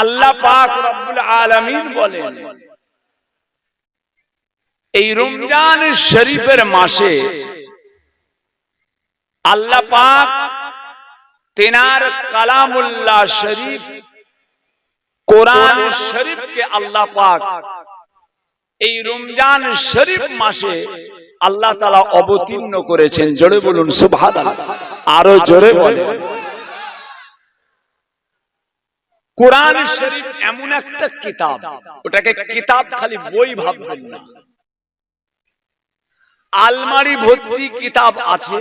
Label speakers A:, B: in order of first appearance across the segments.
A: আল্লাহ পাক রব্বুল আলামিন বলেন, এই রমজান শরীফের মাসে আল্লাহ পাক তেনার কালামুল্লাহ শরীফ কোরআন শরীফকে আল্লাহ পাক এই রমজান শরীফ মাসে আল্লাহ তাআলা অবতীর্ণ করেছেন। জোরে বলুন সুবহানাল্লাহ, আরো জোরে বলেন। কোরআন শরীফ এমন একটা কিতাব, ওটাকে কিতাব খালি বই ভাববেন না। আলমারি ভর্তি কিতাব আছে,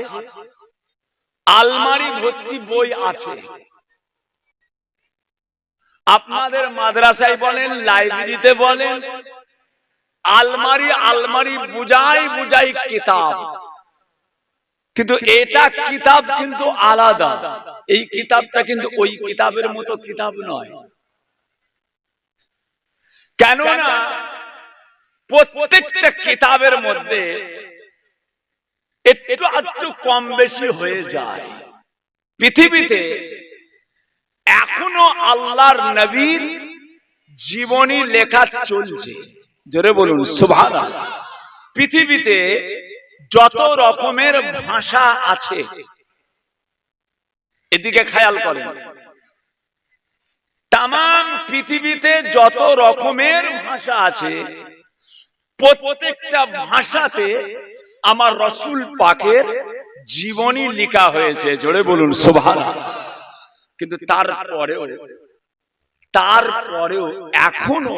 A: আলমারি ভর্তি বই আছে। আপনাদের মাদ্রাসায় বলেন, লাইব্রেরিতে বলেন, আলমারি আলমারি বুঝাই বুঝাই কিতাব, কিন্তু এটা কিতাব কিন্তু আলাদা। এই কিতাবটা কিন্তু ওই কিতাবের মতো কিতাব নয়। কেননা প্রত্যেকটা কিতাবের মধ্যে একটু একটু কম বেশি হয়ে যায়। পৃথিবীতে এখনো আল্লাহর নবীর জীবনী লেখা চলছে। জোরে বলুন সুবহানাল্লাহ। পৃথিবীতে যত রকমের ভাষা আছে, এদিকে খেয়াল করেন, তাম পৃথিবীতে যত রকমের ভাষা আছে, প্রত্যেকটা ভাষাতে আমার রাসূল পাকের জীবনী লেখা হয়েছে। জোরে বলুন সুবহানাল্লাহ। কিন্তু তারপরেও এখনো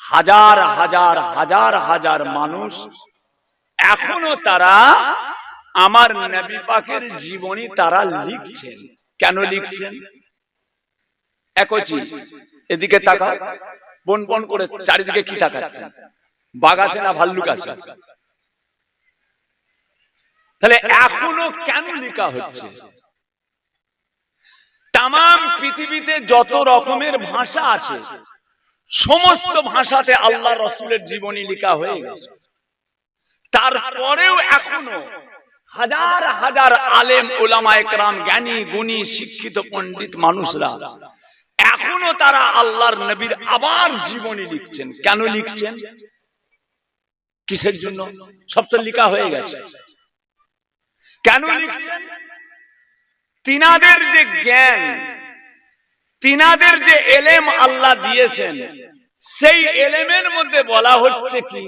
A: হাজার হাজার হাজার হাজার মানুষ এখনো তারা আমার নবী পাকের জীবনী তারা লিখছেন। কেন লিখছেন? একই এদিকে তাকাও, বন বন করে চারিদিকে কি তাকাচ্ছেন? বাঘ আছে না ভাল্লুক আছে? তাহলে এখনো কেন লেখা হচ্ছে? তাম পৃথিবীতে যত রকমের ভাষা আছে, সমস্ত ভাষাতে আল্লাহ রাসূলের জীবনী লেখা হয়ে গেছে। তারপরেও এখনো হাজার হাজার আলেম উলামায়ে কেরাম, জ্ঞানী গুণী শিক্ষিত পণ্ডিত মানুষরা এখনো তারা আল্লাহর নবীর আবার জীবনী লিখছেন। কেন লিখছেন? কিসের জন্য? সব তো লেখা হয়ে গেছে। কেন লিখছেন? তিনাদের যে জ্ঞান, তিনাদের যে এলেম আল্লাহ দিয়েছেন, সেই এলেমের মধ্যে বলা হচ্ছে কি,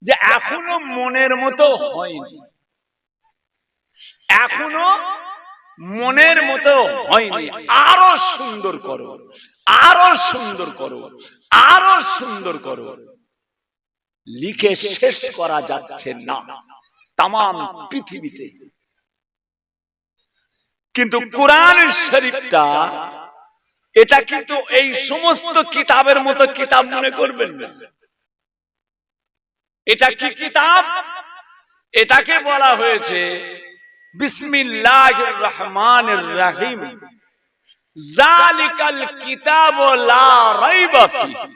A: যে এখনো মনের মতো হয়নি, এখনো মনের মতো হয়নি, আরো সুন্দর করো, আরো সুন্দর করো, আরো সুন্দর করো। লিখে শেষ করা যাচ্ছে না তাম পৃথিবীতে। কিন্তু কোরআন শরীফটা, এটা কিন্তু এই সমস্ত কিতাবের মতো কিতাব মনে করবেন না। এটা কি কিতাব? এটাকে বলা হয়েছে বিসমিল্লাহির রহমানির রহিম, যালিকাল কিতাবু লা রাইবা ফীহি।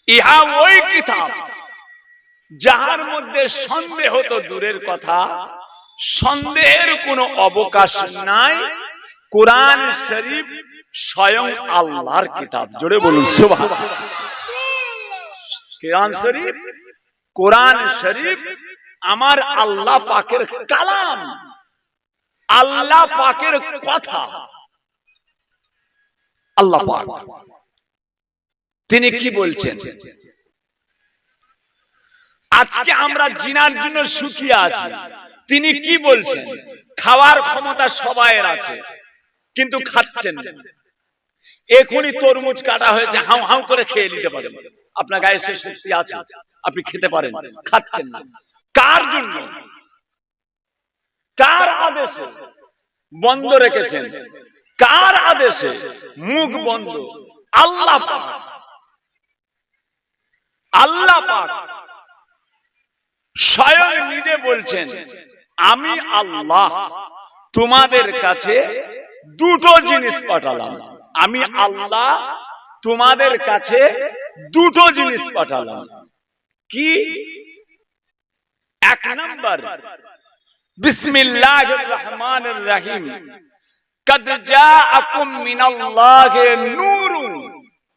A: ইহা ওই কিতাব যাহার মধ্যে সন্দেহ তো দূরের কথা, সন্দেহের কোনো অবকাশ নাই। কোরআন শরীফ স্বয়ং আল্লাহর কিতাব। জোরে বলুন সুবহানাল্লাহ। কোরআন শরীফ আমার আল্লাহ পাকের কালাম, আল্লাহ পাকের কথা। আল্লাহ পাক তিনি কি বলছেন? আজকে আমরা জিনার জন্য সুখিয়া আছি, তিনি কি বলছেন? খাওয়ার ক্ষমতা সবাইয়ের আছে, কিন্তু খাচ্ছেন না। এখনই তরমুজ কাটা হয়েছে, হাউ হাউ করে খেয়ে নিতে পারেন, আপনার গায়ে সে শক্তি আছে, আপনি খেতে পারেন, খাচ্ছেন না। কার জন্য? কার আদেশে বন্ধ রেখেছেন? কার আদেশে মুখ বন্ধ? আল্লাহ পাক। আল্লাহ পাক স্বয়ং নিজে বলছেন, আমি আল্লাহ তোমাদের কাছে দুটো জিনিস পাঠালাম। আমি আল্লাহ তোমাদের কাছে দুটো জিনিস পাঠালাম। কি? এক নাম্বার, বিসমিল্লাহির রহমানির রহিম, কাদ জাআকুম মিনাল্লাহি নূরুন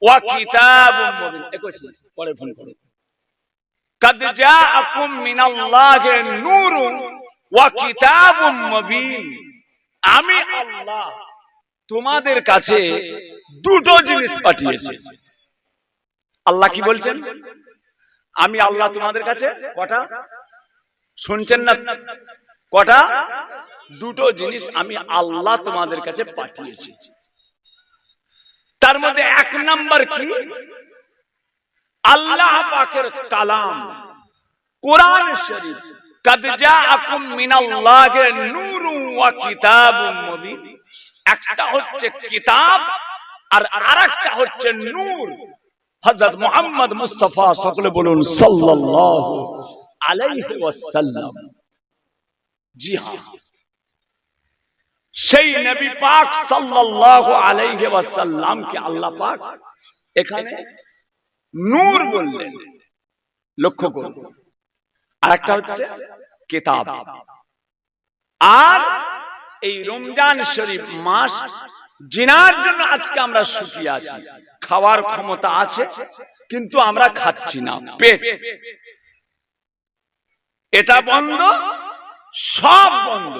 A: ওয়া কিতাবুম মুবিন। 21 পরে ফোন করো। কাদ জাআকুম মিনাল্লাহি নূরুন ওয়া কিতাবুম মুবিন। আমি আল্লাহ তোমাদের কাছে দুটো জিনিস পাঠিয়েছি। আল্লাহ কি বলছেন? আমি আল্লাহ তোমাদের কাছে কটা শুনছেন না? কটা? দুটো জিনিস আমি আল্লাহ তোমাদের কাছে পাঠিয়েছি। তার মধ্যে এক নাম্বার কি? আল্লাহ পাকের কালাম কোরআন শরীফ। কাদ জাআকুম মিনাল্লাহি নূরুন ওয়া কিতাবুম মুবিন। একটা হচ্ছে কিতাব আর আরেকটা হচ্ছে নূর। হযরত মুহাম্মদ মুস্তাফা সকলে বলুন সাল্লাল্লাহু আলাইহি ওয়াসাল্লাম। জি হ্যাঁ, সেই নবী পাক সাল্লাল্লাহু আলাইহি ওয়াসাল্লাম কে আল্লাহ পাক এখানে নূর বললেন। লক্ষ্য করুন, আরেকটা হচ্ছে কিতাব। আর এই রমজান শরীফ মাস জিনার জন্য আজকে আমরা সুখী আছি। খাওয়ার ক্ষমতা আছে কিন্তু আমরা খাচ্ছি না, পেট এটা বন্ধ, সব বন্ধ।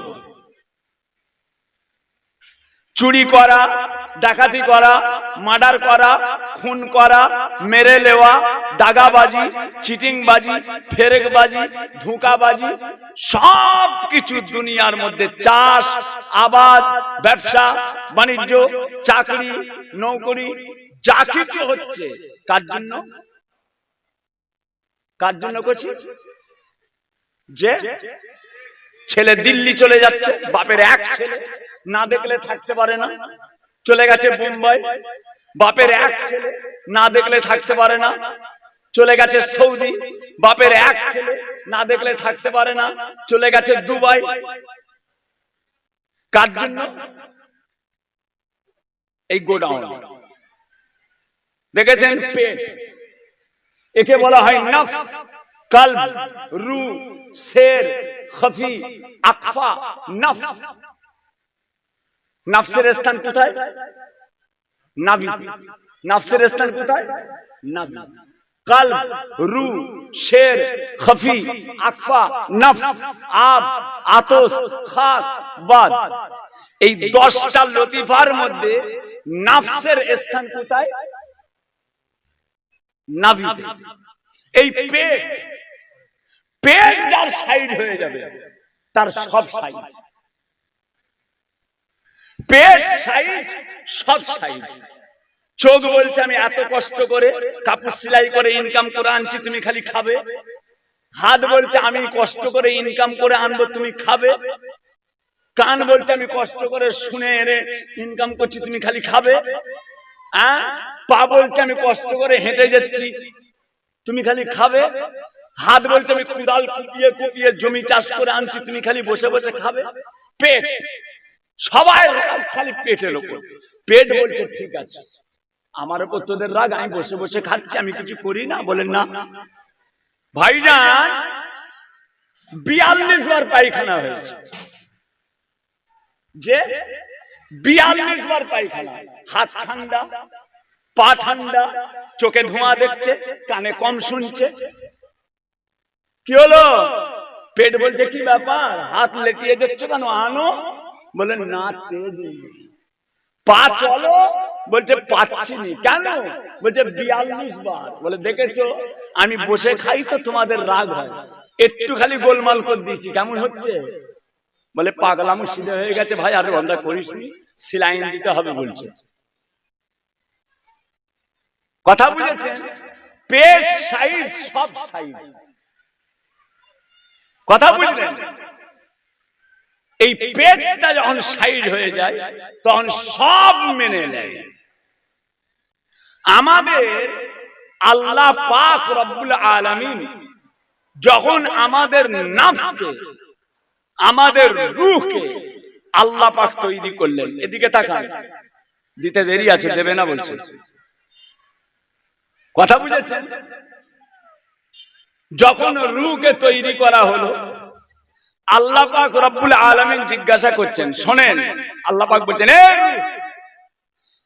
A: চুরি করা, ডাকাতি করা, মার্ডার করা, খুন করা, মেরে নেওয়া, দাগাবাজি, চিটিংবাজি, ফেরেকবাজি, ধোঁকাবাজি, সব কিছু দুনিয়ার মধ্যে চাষ, আবাদ, ব্যবসা বাণিজ্য, চাকরি, নৌকরি যা কিছু হচ্ছে কার জন্য? কার জন্য করছি? যে ছেলে দিল্লি চলে যাচ্ছে, বাপের এক ছেলে না দেখলে থাকতে পারে না, চলে গেছে বোম্বাই, বাপের এক ছেলে না দেখলে থাকতে পারে না, চলে গেছে সৌদি, বাপের এক ছেলে না দেখলে থাকতে পারে না, চলে গেছে দুবাই। কার জন্য? এই গোডাউন। দেখেছেন পেট, একে বলা হয় নফস, কলব, রূহ, শের, খফি, আকফা, নফস। নফসের স্থান কোথায়? নাভি। নফসের স্থান কোথায়? নাভি। কলব, রূহ, শের, খফি, আকফা, নফস, আব, আতস, খাক, বাদ। এই 10টা লতিফার মধ্যে নফসের স্থান কোথায়? নাভিতে। এই পেট, পেট যার সাইড হয়ে যাবে তার সব সাইড, পেট সাইড, সব সাইড। চোখ বলছে আমি এত কষ্ট করে কাপড় সেলাই করে ইনকাম করে আনছি, তুমি খালি খাবে। হাত বলছে আমি কষ্ট করে ইনকাম করে আনবো, তুমি খাবে। কান বলছে আমি কষ্ট করে শুনে এনে ইনকাম করছি, তুমি খালি খাবে। পা বলছে আমি কষ্ট করে হেঁটে যাচ্ছি, তুমি খালি খাবে। হাত বলছে আমি কুদাল কুপিয়ে কুপিয়ে জমি চাষ করে আনছি, তুমি খালি বসে বসে খাবে। পেট, সবাই খালি পেটের উপর। পেট বলছে ঠিক আছে, আমার উপর তোদের রাগ, আমি বসে বসে খাচ্ছি, আমি কিছু করি না। বলেন না ভাইজান, 42 বার পায়খানা হয়েছে, যে 42 বার পায়খানা। হাত ঠান্ডা, পা ঠান্ডা, চোখে ধোঁয়া দেখছে, কানে কম শুনছে। কি হলো? পেট বলছে কি ব্যাপার, হাত লেটিয়ে যাচ্ছে কেন, আনো। বলে না তেজ। পা চলো, বলছে পাচ্ছি নি। কেন? বলছে 42 বার। বলে দেখেছো আমি বসে খাই তো তোমাদের রাগ হয়, একটু খালি গোলমাল করে দিয়েছি, কেমন হচ্ছে? বলে পাগলামো সিধে হয়ে গেছে ভাই, আর বন্ধা করিস নি, সেলাইন দিতে হবে বলছে। কথা বুঝেছেন? পেট সাইড, সব সাইড। কথা বুঝলেন? এই পেটটা যখন সাইড হয়ে যায় তখন সব মেনে নেয়। আমাদের আল্লাহ পাক রব্বুল আলামিন যখন আমাদের নফসকে, আমাদের রূহকে আল্লাহ পাক তৈরি করলেন, এদিকে তাকান, দিতে দেরি আছে, দেবে না বলছেন। কথা বুঝেছেন? যখন রূহকে তৈরি করা হলো, আল্লাহ পাক রব্বুল আলামিন জিজ্ঞাসা করছেন, শোনেন, আল্লাহ পাক বলছেন,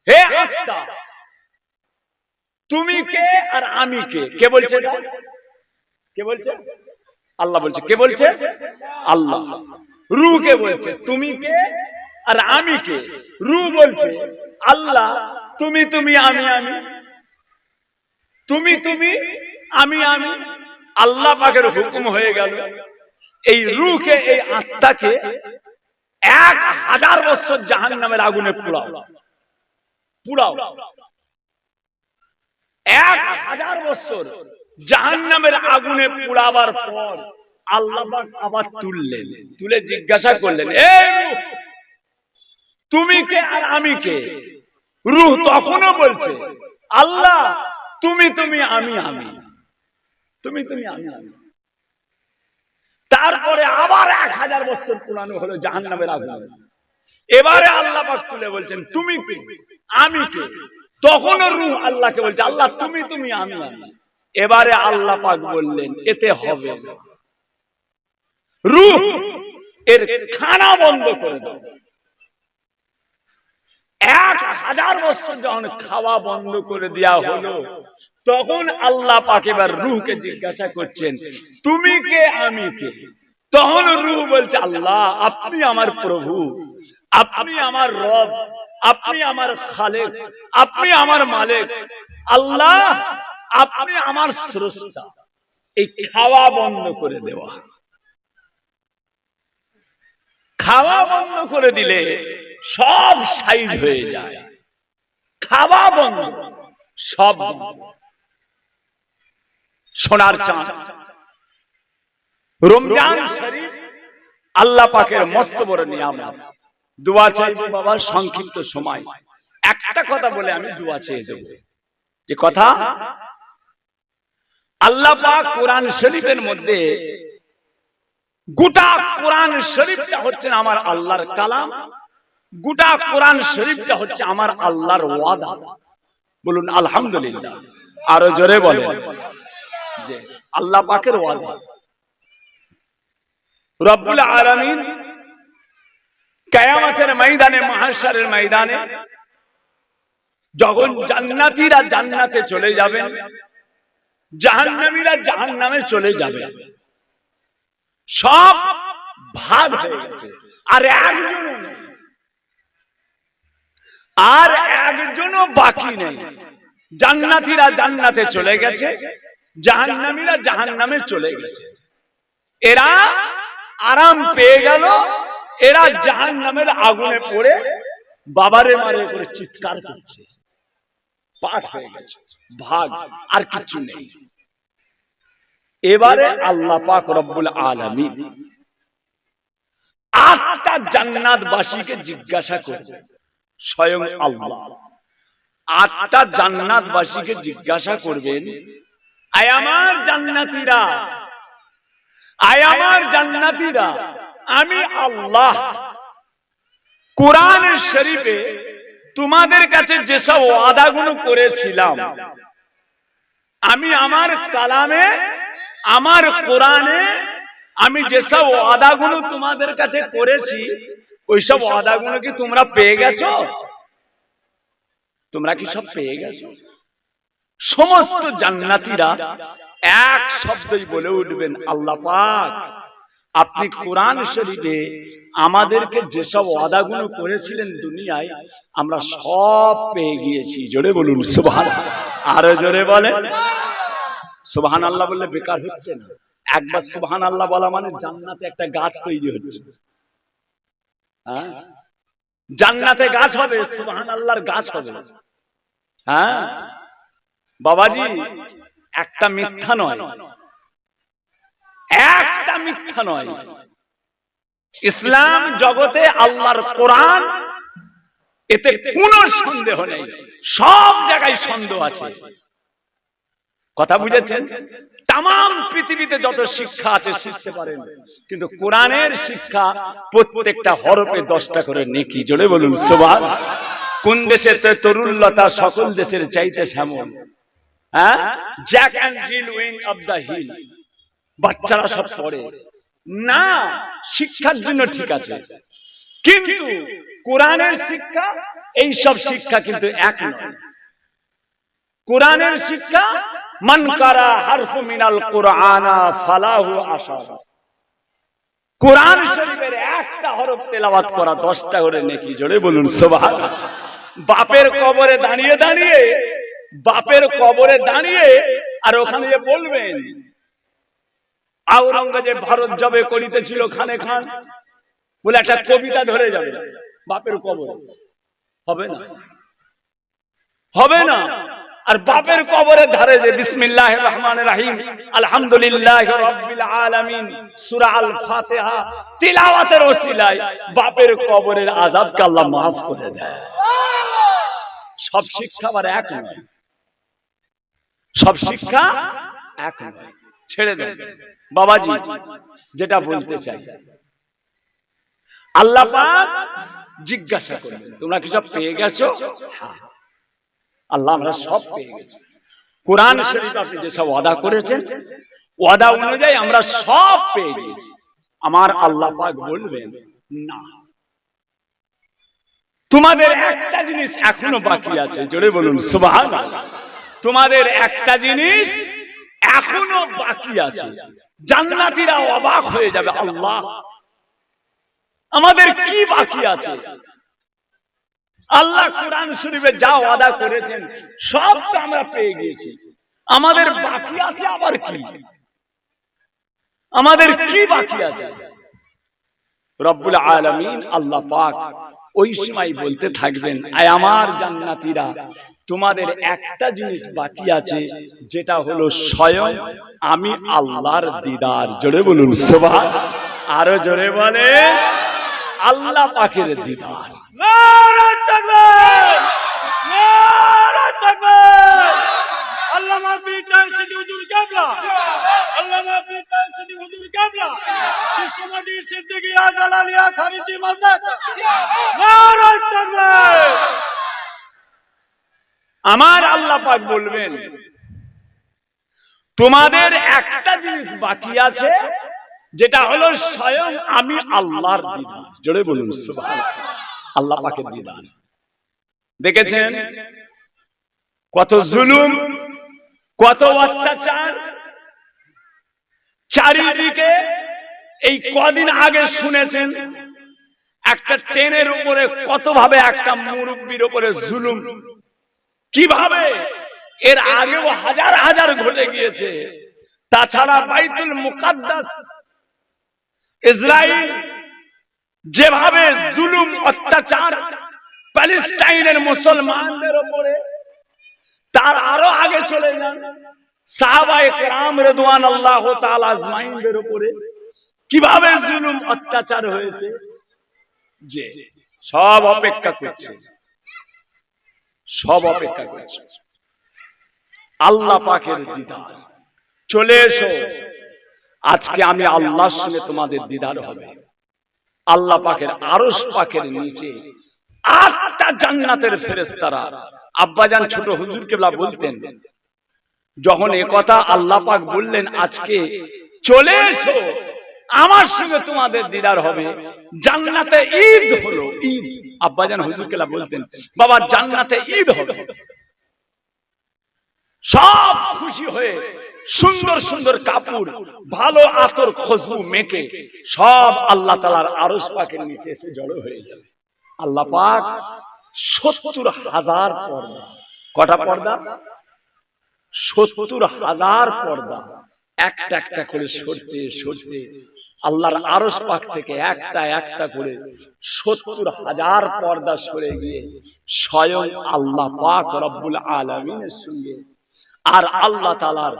A: হে আত্মা, তুমি কে আর আমি কে? কে বলছে? কে বলছে? আল্লাহ বলছে। কে বলছে? আল্লাহ। রূহ কে বলছে তুমি কে আর আমি কে? রূহ বলছে আল্লাহ তুমি তুমি আমি আমি, তুমি তুমি আমি আমি। আল্লাহ পাকের হুকুম হয়ে গেল এই রূহকে, এই আত্মাকে 1000 বছর জাহান্নামের আগুনে পোড়াও, পোড়াও। 1000 বছর জাহান্নামের আগুনে পোড়াবার পর আল্লাহ পাক আবার তুললেন, তুলে জিজ্ঞাসা করলেন, তুমি কে আর আমি কে? রূহ তখনও বলছে আল্লাহ তুমি তুমি আমি আমি, তুমি তুমি আমি আমি। তারপরে আবার 1000 বছর পোড়ানো হলো জাহান্নামের আগুনে। এবারে আল্লাহ পাক তুলে বলছেন তুমি কে আমি কে? তখনও রূহ আল্লাহকে বলছে আল্লাহ তুমি তুমি আমি আমি। এবারে আল্লাহ পাক বললেন এতে হবে না, রূহ এর খানা বন্ধ করে দাও। 1000 বছর যখন খাওয়া বন্ধ করে দেয়া হলো, তখন আল্লাহ পাক এবার রূহকে জিজ্ঞাসা করছেন তুমি কে আমি কে? তখন রূহ বলছে আল্লাহ আপনি আমার প্রভু, আপনি আমার রব, আপনি আমার খালেক, আপনি আমার মালিক, আল্লাহ আপনি আমার স্রষ্টা। এই খাওয়া বন্ধ করে দেওয়া, খাওয়া বন্ধ করে দিলে সব সাইড হয়ে যায়। খাওয়া বন্ধ, সব বন্ধ। সোনার চাঁদ রমজান শরীফ আল্লাহ পাকের মস্ত বড় নিয়ামত। দোয়া চাইবো বাবা, সংক্ষিপ্ত সময় একটা কথা বলে আমি দোয়া চেয়ে দেব। যে কথা, আল্লাহ পাক কোরআন শরীফের মধ্যে, গোটা কোরআন শরীফটা হচ্ছে আমার আল্লাহর কালাম, গোটা কোরআন শরীফটা হচ্ছে আমার আল্লাহর ওয়াদা। বলুন আলহামদুলিল্লাহ। আরো জোরে বলেন যে আল্লাহ পাকের ওয়াদা। রব্বুল আলামিন কিয়ামতের ময়দানে, মাহশরের ময়দানে যখন জান্নাতীরা জান্নাতে চলে যাবেন, জাহান্নামীরা জাহান্নামে চলে যাবে, সব ভাগ হয়ে গেছে, আর একজনও নেই, আর একজনও বাকি নেই। জান্নাতীরা জান্নাতে চলে গেছে, জাহান্নামীরা জাহান্নামে চলে গেছে। এরা আরাম পেয়ে গেল, এরা জাহান্নামের আগুনে পড়ে বাবারে মারে করে চিৎকার করছে। পাঠ হয়ে গেছে, ভাগ, আর কিছু নেই। এবারে আল্লাহ পাক রব্বুল আলামিন 8টা জান্নাতবাসীকে জিজ্ঞাসা করবে, স্বয়ং আল্লাহ 8টা জান্নাতবাসীকে জিজ্ঞাসা করবেন, আয় আমার জান্নাতীরা, আয় আমার জান্নাতীরা, আমি আল্লাহ কোরআন শরীফে তোমাদের কাছে যেসব ওয়াদাগুলো করেছিলাম, আমি আমার কালামে, আমার কোরআনে আমি যেসব ওয়াদাগুলো তোমাদের কাছে করেছি, ওইসব ওয়াদাগুলো কি তোমরা পেয়ে গেছো? তোমরা কি সব পেয়ে গেছো? সমস্ত জান্নাতীরা এক শব্দই বলে উঠবেন, আল্লাহ পাক আপনি কোরআন শরীফে আমাদেরকে যেসব ওয়াদাগুলো করেছিলেন দুনিয়ায়, আমরা সব পেয়ে গিয়েছি। জোরে বলুন সুবহানাল্লাহ। আরো জোরে বলেন সুবহানাল্লাহ। বললে বেকার হচ্ছে না, একবার সুবহানাল্লাহ বলা মানে জান্নাতে একটা গাছ তৈরি হচ্ছে। হ্যাঁ, জান্নাতে গাছ হবে, সুবহানাল্লাহর গাছ হবে। হ্যাঁ বাবাজি, একটা মিথ্যা নয়, একটা মিথ্যা নয়। ইসলাম জগতে আল্লাহর কোরআন, এতে কোনো সন্দেহ নেই, সব জায়গায় সন্দেহ আছে। কথা বুঝেছেন? তাম পৃথিবীতে যত শিক্ষা আছে শিখতে পারেন, কিন্তু কোরআনের শিক্ষা প্রত্যেকটা হরফে 10টা করে নেকি। জোরে বলুন সুবহানাল্লাহ। কোন দেশের তরুণলতা সকল দেশের চাইতে শ্যামল। হ্যাঁ, Jack and Jill went up the hill, বাচ্চারা সব পড়ে। না, শিক্ষার জন্য ঠিক আছে, কিন্তু কোরআনের শিক্ষা এই সব শিক্ষা কিন্তু এক নয়। কোরআনের শিক্ষা মান কারা হারফু মিনাল কুরআনা ফালাহু আশারা, কোরআন শরীফের একটা হরফ তেলাওয়াত করা 10টা করে নেকি। জোরে বলুন সুবহানাল্লাহ। বাপের কবরে দাঁড়িয়ে দাঁড়িয়ে, বাপের কবরে দাঁড়িয়ে আর ওখানে যে বলবেন আওরঙ্গজেব ভারত জবে করিতেছিল খানে খান বলে একটা কবিতা ধরে যাবে বাপের কবরে, হবে না, হবে না। আর বাপের কবরের ধারে যে বিসমিল্লাহির রহমানির রহিম আলহামদুলিল্লাহি রাব্বিল আলামিন সূরা আল ফাতিহা তিলাওয়াতের ওসিলায় বাপের কবরের আযাবকে আল্লাহ maaf করে দেয়। সব শিক্ষা আবার এক নয়, সব শিক্ষা এক নয়, ছেড়ে দেন। বাবাজি যেটা বলতে চাই, আল্লাহ পাক জিজ্ঞাসা করবেন তোমরা কি সব পেয়ে গেছো? হ্যাঁ আল্লাহ আমরা সব পেয়ে গেছি। কোরআন শরীফ আপনি যে সব ওয়াদা করেছেন ওয়াদা অনুযায়ী আমরা সব পেয়ে গেছি। আমার আল্লাহ পাক বলবেন না, তোমাদের একটা জিনিস এখনো বাকি আছে। জোরে বলুন সুবহানাল্লাহ। তোমাদের একটা জিনিস এখনো বাকি আছে। জান্নাতীরা অবাক হয়ে যাবে, আল্লাহ আমাদের কি বাকি আছে? আল্লাহ কোরআন শরীফে যা ওয়াদা করেছেন সব তো আমরা পেয়ে গিয়েছি, আমাদের বাকি আছে আবার কি? আমাদের কি বাকি আছে? রব্বুল আলামিন আল্লাহ পাক ওই সময় বলতে থাকবেন, আয় আমার জান্নাতীরা তোমাদের একটা জিনিস বাকি আছে, যেটা হলো স্বয়ং আমি আল্লাহর দিদার। জোরে বলুন সুবহানাল্লাহ। আরো জোরে বলে আল্লাহ পাকের দিদার। নারে তাকবীর, নারে তাকবীর। আল্লামা বিতার সিদ্দিক হুজুর কিবলা, আল্লামা বিতার সিদ্দিক হুজুর কিবলা, কৃষ্ণমণি সিদ্দিকিয়া জালালিয়া খারিজি মাদ্রাসা। নারে তাকবীর। আমার আল্লাহ পাক বলবেন তোমাদের একটা জিনিস বাকি আছে, যেটা হলো স্বয়ং আমি আল্লাহর দিদার। জোরে বলুন সুবহানাল্লাহ। আল্লাহ পাকের দিদার। দেখেছেন কত জুলুম, কত অত্যাচার চারিদিকে। এই কদিন আগে শুনেছেন একটা ট্রেনের উপরে কত ভাবে একটা মুরব্বির উপরে জুলুম, কিভাবে এর আগেও হাজার হাজার ঘটে গিয়েছে। তাছাড়া বাইতুল মুকাদ্দাস ইসরাইল যেভাবে জুলুম অত্যাচার প্যালেস্টাইনের মুসলমানদের উপরে, তার আরো আগে চলে যান সাহাবায়ে কেরাম রিদওয়ানুল্লাহ তাআলা আজমাইনদের উপরে কিভাবে জুলুম অত্যাচার হয়েছে, যে সব অপেক্ষা করছে, সব অপেক্ষা করছে আল্লাহ পাকের দিদার। চলে এসো, আজকে আমি আল্লাহর সঙ্গে তোমাদের দিদার হবে। আল্লাহ পাকের আরশ পাকের নিচে 8টা জান্নাতের ফেরেশতারা। আব্বাজান ছোট হুজুর কেবলা বলতেন, যখন এ কথা আল্লাহ পাক বললেন আজকে চলে এসো আমার সঙ্গে তোমাদের দিদার হবে, জান্নাতে ঈদ হলো, ঈদ। আব্বাজান হুজুর কেবলা বলতেন, বাবা জান্নাতে ঈদ হবে। সব খুশি হয়ে সুন্দর সুন্দর কাপড়, ভালো আতর খুশবু মেখে সব আল্লাহ তাআলার আরশ পাকের নিচে এসে জড়ো হয়ে যাবে। আল্লাহ পাক 70,000 পর্দা, কটা পর্দা? 70,000 পর্দা একটা একটা করে সরতে সরতে আল্লাহর আরশ পাক থেকে একটা একটা করে 70,000 পর্দা সরে গিয়ে স্বয়ং আল্লাহ পাক রব্বুল আলামিনের সঙ্গে আর আল্লাহ তাআলার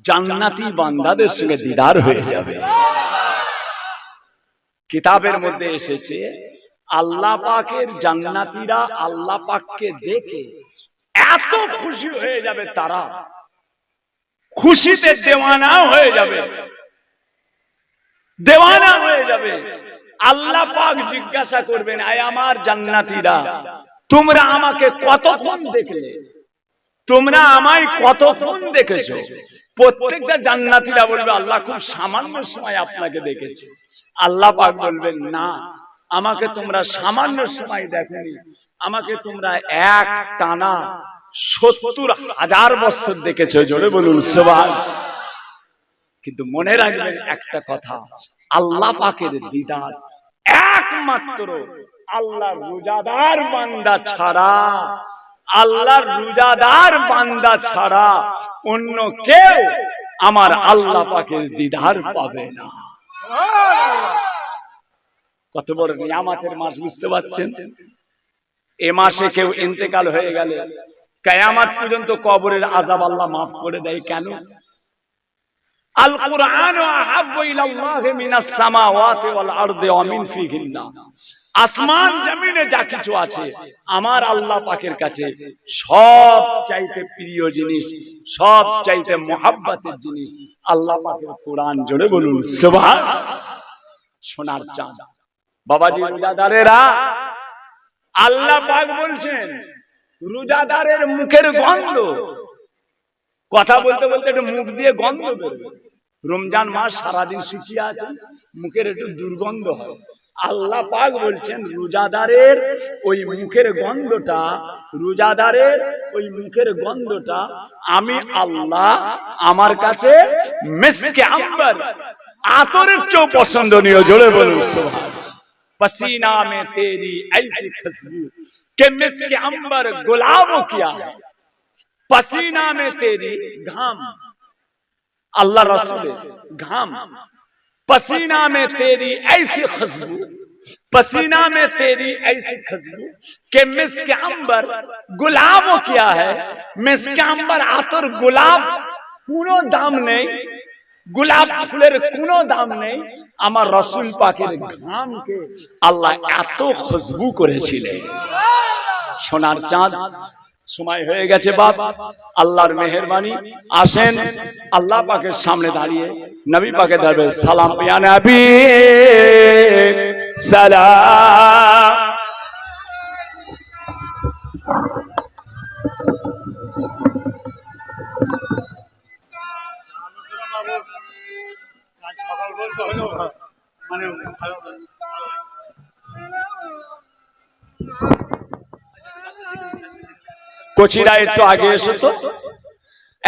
A: জান্নাতি বান্দাদের সঙ্গে দিদার হয়ে যাবে। কিতাবের মধ্যে এসেছে আল্লাহ পাকের জান্নাতীরা আল্লাহ পাককে দেখে এত খুশি হয়ে যাবে, তারা খুশিতে দেওয়ানা হয়ে যাবে, দেওয়ানা হয়ে যাবে। আল্লাহ পাক জিজ্ঞাসা করবেন, আয় আমার জান্নাতীরা তোমরা আমাকে কতক্ষণ দেখলে, তোমরা আমায় কতক্ষণ দেখেছো? প্রত্যেকটা জান্নাতীরা বলবে আল্লাহ খুব সামান্য সময় আপনাকে দেখেছি। আল্লাহ পাক বলবেন না, আমাকে তোমরা সামান্য সময় দেখোনি, আমাকে তোমরা এক টানা 70,000 বছর দেখেছো। জোরে বলুন সুবহানাল্লাহ। কিন্তু মনে রাখবেন একটা কথা, আল্লাহ পাকের দিদার একমাত্র আল্লাহর রোজাদার বান্দা ছাড়া, আল্লাহর রোজাদার বান্দা ছাড়া অন্য কেউ আমার আল্লাহ পাকের দিদার পাবে না। কত বড় নিয়ামতের মাস, বুঝতে পারছেন? এ মাসে কেউ ইন্তেকাল হয়ে গেলে কিয়ামত পর্যন্ত কবরের আযাব আল্লাহ মাফ করে দেয়। কেন? আল কুরআনু আহাব্বু ইলাল্লাহি মিনাস সামাওয়াতি ওয়াল আরদি ওয়া মিন ফিহিন্না। আসমান জমিনে যা কিছু আছে আমার আল্লাহ পাকের কাছে সব চাইতে প্রিয় জিনিস, সব চাইতে মহব্বতের জিনিস আল্লাহ পাকের কোরআন। জোরে বলুন সুবহানাল্লাহ। সোনার চাঁদ বাবাজি রোজাদারেরা, আল্লাহ পাক বলছেন রোজাদারের মুখের গন্ধ, কথা বলতে বলতে একটু মুখ দিয়ে গন্ধ বেরোবে। রমজান মাস সারাদিন শুকিয়ে আছে, মুখের একটু দুর্গন্ধ হয়। আল্লাহ পাক বলছেন রোজাদারের ওই মুখের গন্ধটা, রোজাদারের ওই মুখের গন্ধটা আমি আল্লাহ আমার কাছে মিসকে আম্বার, আতরের চেয়েও পছন্দনীয়। জোরে বলুন সুবহানাল্লাহ। पसीना में तेरी ऐसी खुशबू के मिस्क अंबर गुलाबों किया है, पसीना में तेरी घाम, अल्लाह रसूल घाम, पसीना में तेरी ऐसी खुशबू, पसीना में तेरी ऐसी खुशबू के मिस्क अंबर गुलाबों किया है। मिस्क अंबर आतर गुलाब কোনো দাম নেই, গোলাপ ফুলের কোনো দাম নেই, আমার রাসূল পাকের ঘামকে আল্লাহ এত খুশবু করেছিলেন। সোনার চাঁদ সময় হয়ে গেছে বাপ, আল্লাহর মেহেরবানি। আসেন আল্লাহ পাকের সামনে দাঁড়িয়ে নবী পাকের দরবারে সালাম। ইয়া নবী সালাম। কচিরা একটু আগে এসো তো,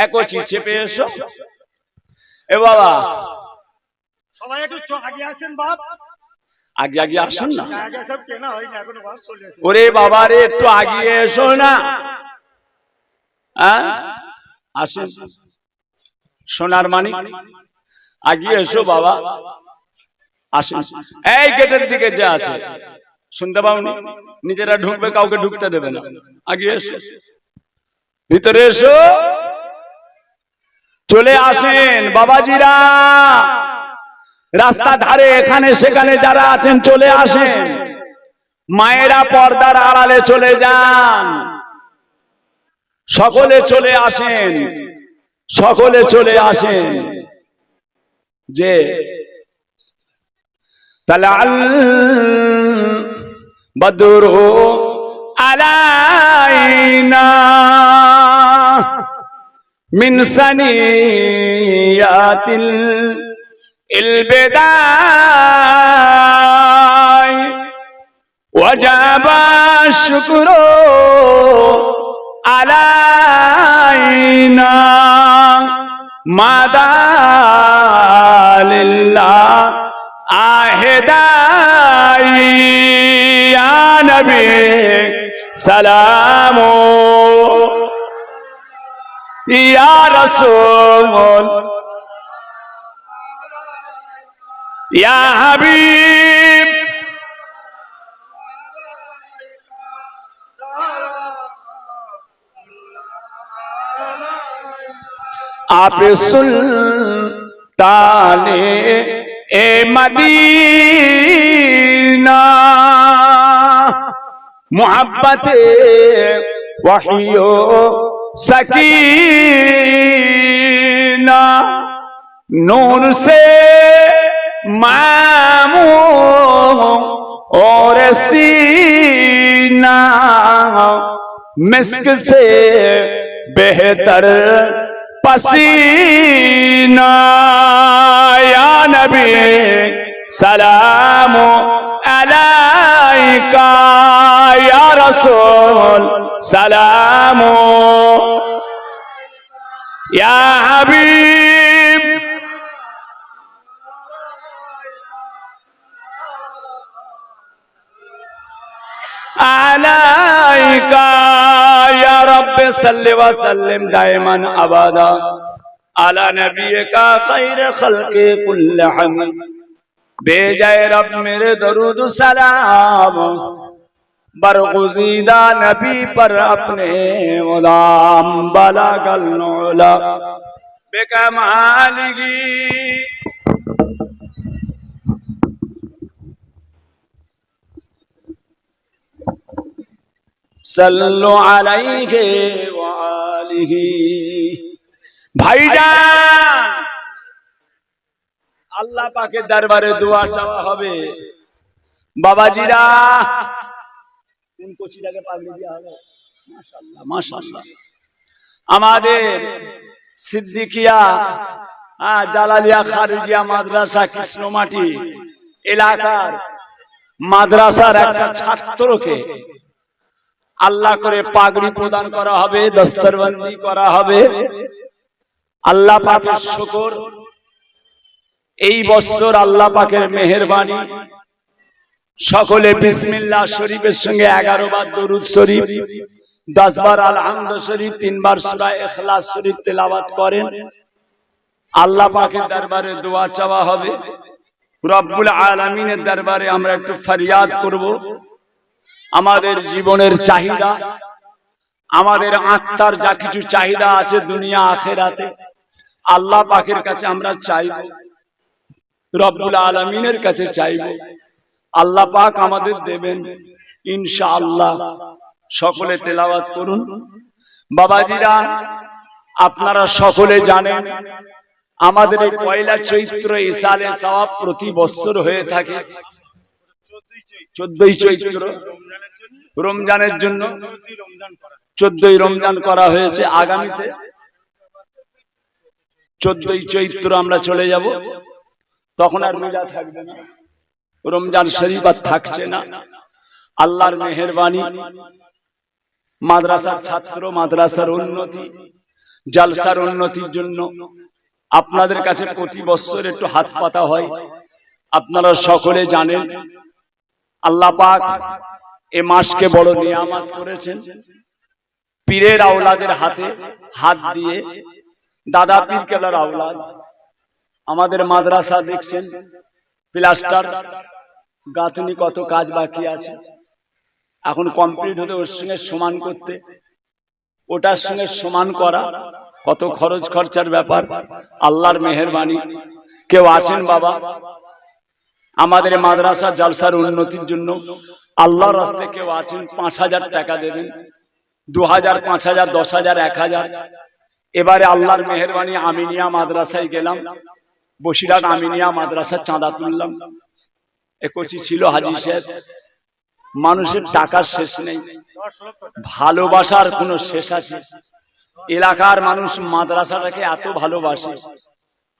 A: একচি চেপে এসো। এ বাবা সবাই একটু আগে আসেন বাপ, আগে আগে আসুন না। ওরে বাবা রে একটু আগিয়ে এসো না। আসেন সোনার মানিক, আগিয়ে এসো বাবা, আসেন। এই গেটের দিকে যে আছে শুনতে পাওনি, নিজেরা ঢুকবে, কাউকে ঢুকতে দেবে না। আগিয়ে এসো, ভিতরে এসো, চলে আসেন বাবাজিরা। রাস্তা ধারে এখানে সেখানে যারা আছেন চলে আসেন। মায়েরা পর্দার আড়ালে চলে যান, সকলে চলে আসেন, সকলে চলে আসেন। যে তালাল বদরু আলাইনা মিন সানিয়াতিল ইলবিদাই ওয়াজাবা শুকরু আলাইনা মাদালিল্লাহ আহেদাই ইয়া নবী সালামু ইয়া রাসূল ইয়া হাবিব आप सुल्ताने ए मदीना मोहब्बत वहियो सकीना नूर से मामू और सीना मिस्क से बेहतर पसीना या नबी सलाम अलैका या रसूल सलाम या हबीब अलैका या रब्ब सल्लि व सल्लिम दाइमन अबदा अला नबियका खैर खल्क़ि कुल्लहिम। भेजाए रब मेरे दरूद सलाम बरगुज़ीदा नबी पर अपने गुलाम बलगल उला बेकमालिही। सल्लु अलैहि व आलिहि। भाईजान আল্লাহ পাকের দরবারে দোয়া চাওয়া হবে। বাবাজিরা কোন কোচিটাকে পাগড়ি দেওয়া হবে? মাশাআল্লাহ মাশাআল্লাহ। আমাদের সিদ্দিকিয়া জালালিয়া খারিজিয়া মাদ্রাসা কৃষ্ণমাটি এলাকার মাদ্রাসার একটা ছাত্রকে আল্লাহ করে পাগড়ি প্রদান করা হবে, দস্তরবন্দি করা হবে। আল্লাহ পাকের শুকর, এই বছর আল্লাহ পাকের মেহেরবানি। সকলে বিসমিল্লাহ শরীফের সঙ্গে 11 বার দরুদ শরীফ, 10 বার আলহামদ শরীফ, 3 বার সূরা ইখলাস শরীফ তেলাওয়াত করেন। আল্লাহ পাকের দরবারে দোয়া চাওয়া হবে। রব্বুল আলামিনের দরবারে আমরা একটু ফরিয়াদ করব। আমাদের জীবনের চাহিদা, আমাদের আত্মার যা কিছু চাহিদা আছে দুনিয়া আখিরাতে, আল্লাহ পাকের কাছে আমরা চাইব, রব্বুল আলামিনের কাছে চাইব। আল্লাহ পাক আমাদের দেবেন ইনশাআল্লাহ। সকলে তেলাওয়াত করুন। বাবাজিরা আপনারা সকলে জানেন আমাদের এই পয়লা চৈত্র ইসালে সওয়াব প্রতি বছর হয়ে থাকে। 14ই চৈত্র রমজানের জন্য 14ই রমজান করা হয়েছে। আগামীতে 14ই চৈত্র আমরা চলে যাব, তখন আর রোজা থাকবে না, রমজান শরীফ আর থাকছে না। আল্লাহর মেহেরবানি, মাদ্রাসার ছাত্র, মাদ্রাসার উন্নতি, জালসার উন্নতির জন্য আপনাদের কাছে প্রতি বছর একটু হাত পাতা হয়। আপনারা সকলে জানেন আল্লাহ পাক এ মাসকে বড় নিয়ামত করেছেন। পীরের আওলাদের হাতে হাত দিয়ে, দাদা পীর কেবলার আওলাদ আমাদের মাদ্রাসা দেখছেন প্লাস্টার গাঁথনি কত কাজ বাকি আছে, এখন কমপ্লিট হতে ওর সঙ্গে সমান করতে, ওটার সঙ্গে সমান করা কত খরচ খরচার ব্যাপার। আল্লাহর মেহেরবানি। কেউ আছেন বাবা আমাদের মাদ্রাসা জালসার উন্নতির জন্য আল্লাহর রাস্তায় কেউ আছেন 5000 টাকা দেবেন, 2000, 5000, 10000, 1000। এবারে আল্লাহর মেহেরবানি আমিনিয়া মাদ্রাসায় গেলাম, বসিরহাট আমিনিয়া মাদ্রাসা চাঁদা তুললাম। একচি ছিল হাজী সাহেব। মানুষের টাকার শেষ নেই, ভালোবাসার কোনো শেষ আছে? এলাকার মানুষ মাদ্রাসাটাকে এত ভালোবাসে।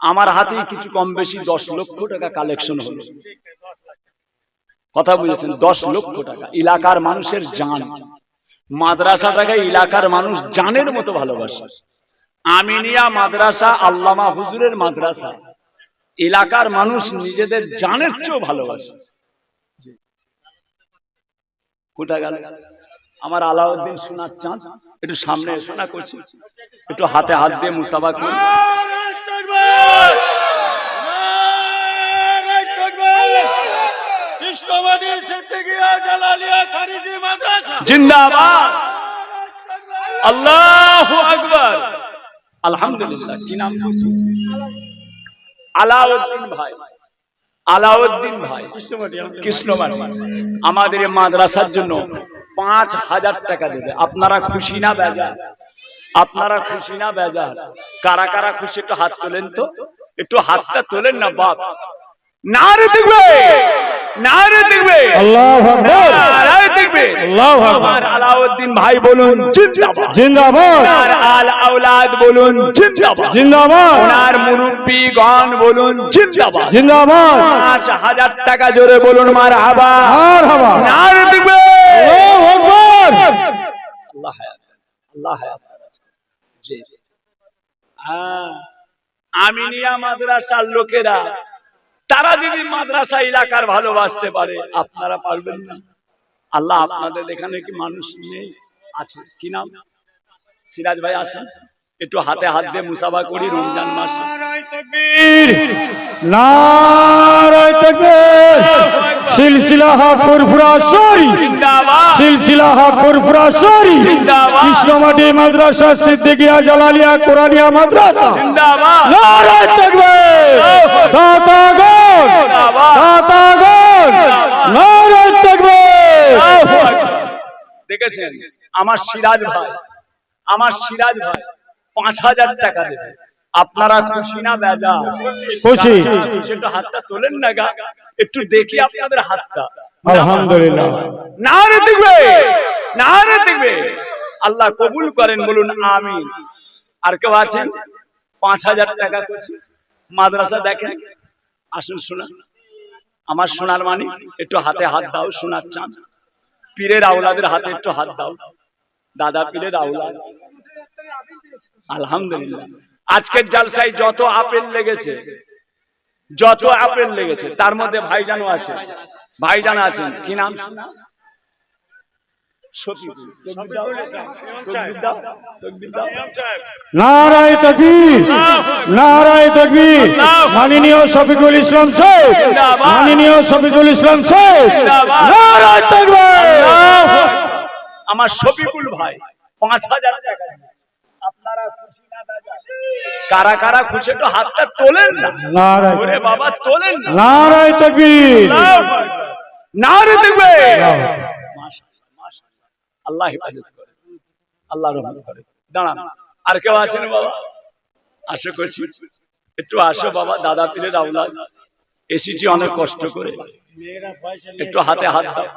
A: আমার হাতেই কিছু কম বেশি 10 লক্ষ টাকা কালেকশন হলো। কথা বুঝেছেন? 10 লক্ষ টাকা। এলাকার মানুষের জান, মাদ্রাসাটাকে এলাকার মানুষ জানের মতো ভালোবাসে। আমিনিয়া মাদ্রাসা আল্লামা হুজুরের মাদ্রাসা, এলাকার মানুষ নিজেদের জানের চেয়েও ভালোবাসে। কোথায় গেল আমার আলাউদ্দিন সোনার চাঁদ? একটু সামনে এসো না, করছি একটু হাতে হাত দিয়ে মুসাফা করুন। জিন্দাবাদ, আল্লাহু আকবার, আলহামদুলিল্লাহ। কি নাম বলছি? আলাউদ্দিন ভাই, আলাউদ্দিন ভাই কৃষ্ণমাটি আমাদের মাদ্রাসার জন্য 5000 টাকা দেবে। আপনারা খুশি না বেজার? আপনারা খুশি না বেজার? কারা কারা খুশি একটু হাত তোলেন তো, একটু হাতটা তোলেন না বাপ। নারে দেখবে নারে দেখবে
B: আল্লাহু আকবার
A: নারে দেখবে
B: আল্লাহু আকবার
A: আমার আলাউদ্দিন ভাই বলুন জিন্দাবাদ
B: জিন্দাবাদ
A: ওনার আল আওলাদ বলুন জিন্দাবাদ
B: জিন্দাবাদ
A: ওনার মুরব্বিগণ বলুন জিন্দাবাদ
B: জিন্দাবাদ
A: 5000 টাকা জোরে বলুন মারহাবা
B: মারহাবা
A: নারে দেখবে
B: আল্লাহু আকবার
A: আল্লাহ হায়াত আল্লাহ হায়াত জি আমিনিয়া মাদ্রাসার লোকেরা তারা যদি মাদ্রাসা এলাকার ভালোবাসতে পারে আপনারা পারবেন না আল্লাহ আপনাদের এখানে কি মানুষ নেই আছে কি নাম সিরাজ ভাই আসেন একটু হাতে হাত দিয়ে মুসাফা করি রমজান মাস
B: নারায়ে তাকবীর সিলসিলা ফুরফুরা শরী
A: জিন্দাবাদ
B: সিলসিলা ফুরফুরা শরী
A: জিন্দাবাদ
B: কৃষ্ণমাটি মাদ্রাসা সিদ্দিকিয়া জালালিয়া কোরআনিয়া মাদ্রাসা
A: জিন্দাবাদ
B: নারায়ে তাকবীর দাতাগণ দাতাগণ নারায়ে তাকবীর
A: দেখেছেন আমার সিরাজ ভাই 5000 টাকা দেবে আপনারা খুশি না বেজা
B: খুশি
A: একটু হাতটা তোলেন না গা একটু দেখি আপনাদের হাতটা
B: আলহামদুলিল্লাহ
A: নারে দেখবে আল্লাহ কবুল করেন বলুন আমিন আর কেউ আছেন 5000 টাকা খুশি মাদ্রাসা দেখেন আসুন শোনা আমার সোনার মানি একটু হাতে হাত দাও সোনার চাঁদ পীরের আওলাদের হাতে একটু হাত দাও দাদা পীরের আওলাদ আলহামদুলিল্লাহ আজকের জালসায় যত আপেল লেগেছে তার মধ্যে ভাইজান আছেন কি নাম
B: নারায়ে তাকবীর নারায়ে তাকবীর মাননীয় শফিকুল ইসলাম সাহেব মাননীয় শফিকুল ইসলাম সাহেব নারায়ে তাকবীর
A: আমার শফিকুল ভাই 5000 টাকা আপনারা খুশি না দাদা কারা কারা খুশি একটু হাতটা তোলেন না
B: নারায়ে
A: ওরে বাবা তোলেন না
B: নারায়ে তাকবীর
A: নারে দেখবে আল্লাহ হেফাজত করে আল্লাহ রহমত করে দাঁড়ান আর কেউ আছেন বাবা আশা করছি একটু আসো বাবা দাদা পীরের আওলাদ এসেছি অনেক কষ্ট করে একটু হাতে হাত দাও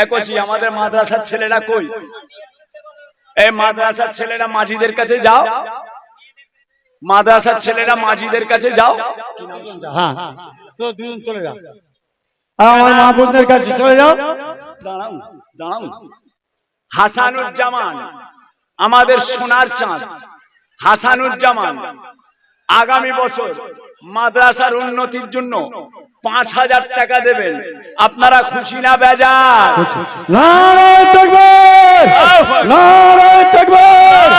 A: একছি আমাদের মাদ্রাসার ছেলেরা কই এই মাদ্রাসার ছেলেরা মাঝিদের কাছে যাও মাদ্রাসার ছেলেরা মাঝিদের কাছে যাও
B: হ্যাঁ তো দুজন চলে যাও আমার মাহবুবদের কাছে চলে যাও
A: দাঁড়াও হাসানুজ্জামান আমাদের সোনার চাঁদ হাসানুজ্জামান আগামী বছর মাদ্রাসার উন্নতির জন্য 5000 টাকা দেবেন আপনারা খুশি না বেজার
B: নারায়ে তাকবীর নারায়ে তাকবীর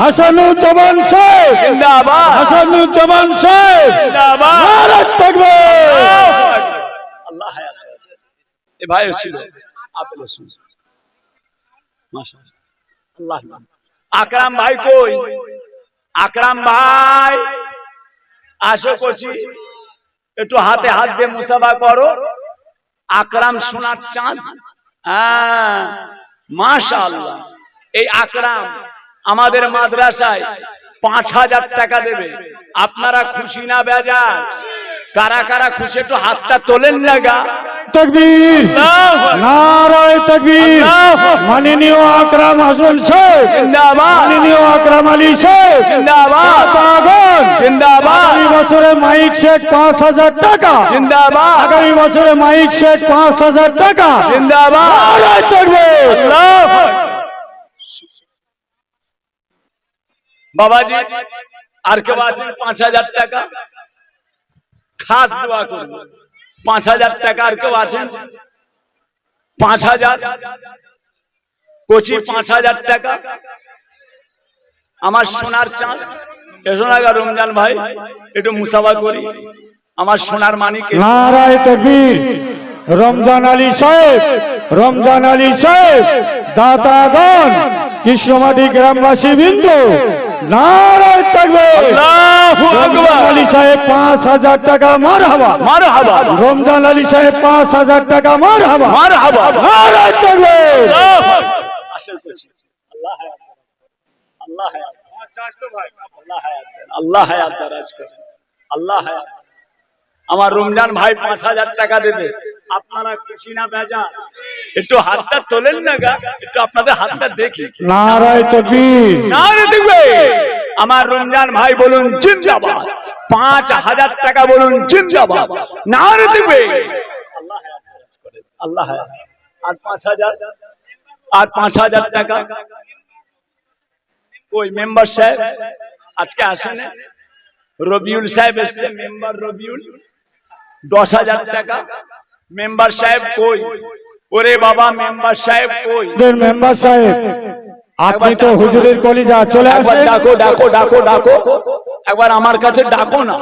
B: হাসানুজ্জামান সাহেব
A: জিন্দাবাদ
B: হাসানুজ্জামান সাহেব
A: জিন্দাবাদ
B: নারায়ে তাকবীর
A: আল্লাহ হায়াত এ ভাই ছিল আপেল শুন মাশাআল্লাহ আল্লাহ আকরাম ভাই কই আকরাম ভাই আসো করছি একটু হাতে হাত দিয়ে মুসাফা করো আকরাম সোনার চাঁদ মাশাআল্লাহ এই আকরাম আমাদের মাদ্রাসায় 5000 টাকা দেবে আপনারা খুশি না বেজার কারা কারা খুশি একটু হাতটা তোলেন না গা
B: তাকবীর নারায়ে তাকবীর মাননীয় আকরাম হাসান সাহেব
A: জিন্দাবাদ
B: মাননীয় আকরাম আলী সাহেব
A: জিন্দাবাদ
B: দাতাগণ
A: জিন্দাবাদ
B: আগামী বছরে মাইক সেট 5000 টাকা
A: জিন্দাবাদ
B: আগামী বছরে মাইক সেট 5000 টাকা
A: জিন্দাবাদ
B: নারায়ে তাকবীর
A: বাবাজি আর কেউ আছেন 5000 টাকা খাস দোয়া করব 5000 টাকা আর কেউ আছেন 5000 কোচি 5000 টাকা আমার সোনার চাঁদ এসো না রমজান ভাই একটু মুসাফা করি আমার সোনার মানিক
B: নারায়ে তাকবীর রমজান আলী সাহেব দাতাগণ কৃষ্ণমাটি গ্রামবাসী বিন্দু নারায়ে তাকবীর
A: আল্লাহু আকবার
B: আলী সাহেব 5000 টাকা মারহাবা
A: মারহাবা
B: রমজান আলী সাহেব 5000 টাকা মারহাবা
A: মারহাবা
B: নারায়ে তাকবীর
A: আশীর্বাদ করছি আল্লাহ হায়াত আল্লাহ হায়াত চাষ তো ভাই আল্লাহ হায়াত দারাজ করেন আল্লাহ হায়াত আমার রমজান ভাই 5,000 টাকা দেবে। আপনারা খুশি না বেজা? একটু হাতটা তোলেন না গা, একটু আপনাদের হাতটা দেখি।
B: নারায়ে তাকবীর।
A: নারে দেখবে আমার রমজান ভাই বলুন জিন্দাবাদ। 5,000 টাকা বলুন জিন্দাবাদ। নারে দেখবে আল্লাহ হায়াত। আর 5,000 আর 5,000 টাকা কই মেম্বার সাহেব আজকে আসেন? রবিউল সাহেব এসেছে, মেম্বার রবিউল। 10,000 টাকা মেম্বার সাহেব কই? ওরে বাবা মেম্বার সাহেব কই?
B: মেম্বার সাহেব আপনি তো হুজুরের কলিজা, চলে আসেন।
A: ডাকো ডাকো ডাকো ডাকো, একবার আমার কাছে ডাকো না।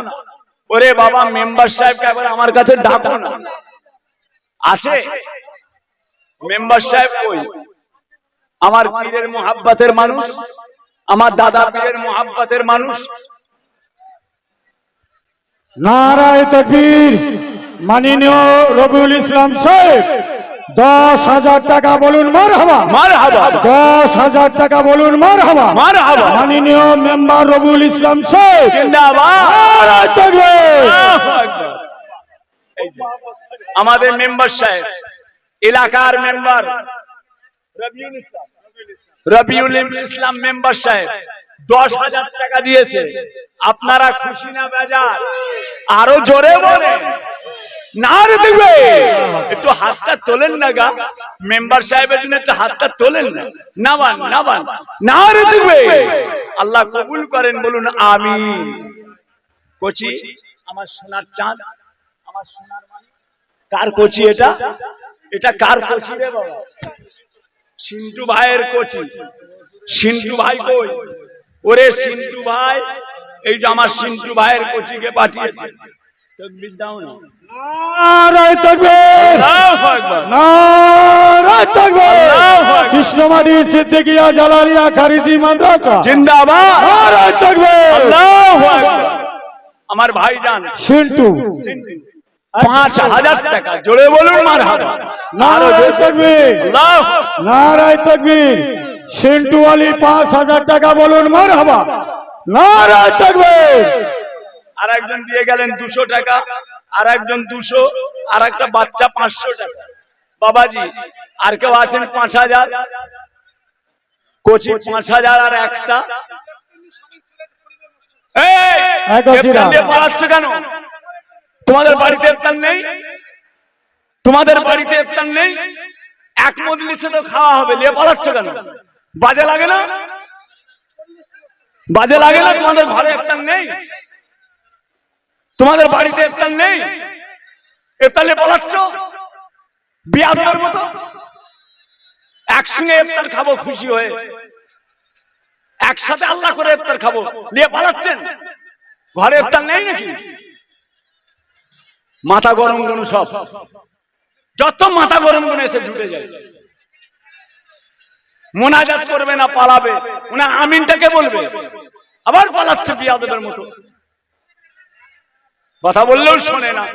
A: ওরে বাবা মেম্বার সাহেবকে একবার আমার কাছে ডাকো না। আছে মেম্বার সাহেব কই? আমার পীরের মোহাব্বতের মানুষ, আমার দাদা পীরের মোহাব্বতের মানুষ।
B: নারায়ে তাকবীর। মাননীয় রবিউল ইসলাম সাহেব 10,000 টাকা বলুন মারহাবা।
A: মারহাবা।
B: 10,000 টাকা বলুন মারহাবা।
A: মারহাবা।
B: মাননীয় মেম্বার রবিউল ইসলাম সাহেব
A: জিন্দাবাদ।
B: নারায়ে তাকবীর।
A: আল্লাহু আকবার। আমাদের মেম্বার সাহেব, এলাকার মেম্বার রবিউল ইসলাম মেম্বার সাহেব 10,000 টাকা দিয়েছে। আপনারা খুশি না বেজার? আরো জোরে বলেন নারে দেখবে। একটু হাতটা তোলেন না গা, মেম্বার সাহেবের জন্য একটু হাতটা তোলেন না। নাবান নাবান নারে দেখবে। আল্লাহ কবুল করেন, বলুন আমিন। কোচি আমার সোনার চাঁদ, আমার সোনার মানিক। কার কোচি এটা? এটা কার কোচি রে বাবা? সিন্টু ভাইয়ের কোচি। সিন্টু ভাই কই? ওরে সিন্টু ভাই, এই যে আমার সিন্টু ভাইয়ের কোচিকে পাঠিয়েছে। তাকবীর দাও না।
B: নারায়ে তাকবীর।
A: আল্লাহু আকবার।
B: নারায়ে তাকবীর।
A: আল্লাহু আকবার।
B: কৃষ্ণমাটি সিদ্দিকিয়া জালালিয়া খারিজি মাদ্রাসা
A: জিন্দাবাদ।
B: নারায়ে তাকবীর।
A: আল্লাহু আকবার। আমার ভাইজান
B: সিন্টু
A: 5,000 টাকা, জোরে বলুন মারহাবা।
B: নারায়ে তাকবীর।
A: আল্লাহু
B: নারায়ে তাকবীর। সিন্টু আলী 5,000 টাকা বলুন মারহাবা। নারায়ে তাকবীর।
A: আর একজন দিয়ে গেলেন 200 টাকা, আর একজন 200, আর একটা বাচ্চা 500 টাকা। বাবাজি আর কেউ আছেন? 5,000 কোচি 5,000 আর একটা। এই ইফতার দিয়ে পালাচ্ছ কেন? তোমাদের বাড়িতে ইফতার নেই? তোমাদের বাড়িতে ইফতার নেই? এক মজলিসে তো খাওয়া হবে, নিয়ে পালাচ্ছ কেন? বাজে লাগে না? বাজে লাগে না? তোমাদের ঘরে ইফতার নেই? তোমাদের বাড়িতে ইফতার নেই? ইফতার নিয়ে পালাচ্ছ বিয়াদবের মতো। একসঙ্গে ইফতার খাবো খুশি হয়ে, একসাথে আল্লাহ করে ইফতার খাবো, নিয়ে পালাচ্ছেন। ঘরে ইফতার নেই নাকি? মাথা গরম গরম সব, যত মাথা গরম গরম এসে ঢুকে যায়। মোনাজাত করবে না, পালাবে। উনি আমিনটাকে বলবে, আবার পালাচ্ছে বিয়াদবের মতো। কথা বললেও শোনে না।